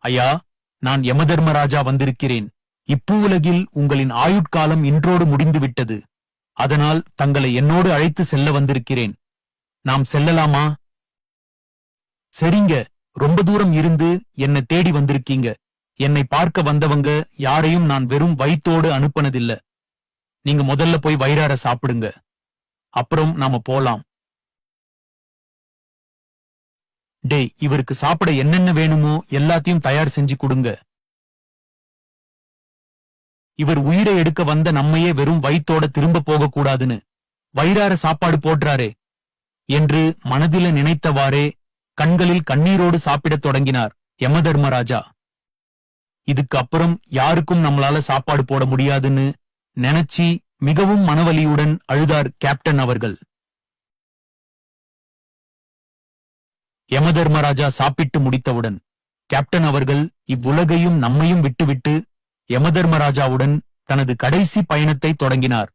ஐயா, நான் யமதர்மராஜா வந்திருக்கிறேன். இப்பூவுலகில் உங்களின் ஆயுட்காலம் இன்றோடு முடிந்துவிட்டது. அதனால் தங்களை என்னோடு அழைத்து செல்ல வந்திருக்கிறேன். நாம் செல்லலாமா? சரிங்க, ரொம்ப தூரம் இருந்து என்னை தேடி வந்திருக்கீங்க. என்னை பார்க்க வந்தவங்க யாரையும் நான் வெறும் வயித்தோடு அனுப்பினதில்ல. நீங்க முதல்ல போய் வயிறார சாப்பிடுங்க, அப்புறம் நாம போலாம். டேய், இவருக்கு சாப்பிட என்னென்ன வேணுமோ எல்லாத்தையும் தயார் செஞ்சு கொடுங்க. இவர் உயிரை எடுக்க வந்த நம்மையே வெறும் வயித்தோட திரும்ப போக கூடாதுன்னு வயிறார சாப்பாடு போடுறாரே என்று மனதில நினைத்தவாறே கண்களில் கண்ணீரோடு சாப்பிடத் தொடங்கினார் யமதர்மராஜா. இதுக்கு அப்புறம் யாருக்கும் நம்மளால சாப்பாடு போட முடியாதுன்னு நினைச்சி மிகவும் மனவலியுடன் அழுதார் கேப்டன் அவர்கள். யமதர்மராஜா சாப்பிட்டு முடித்தவுடன் கேப்டன் அவர்கள் இவ்வுலகையும் நம்மையும் விட்டுவிட்டு யமதர்மராஜாவுடன் தனது கடைசி பயணத்தை தொடங்கினார்.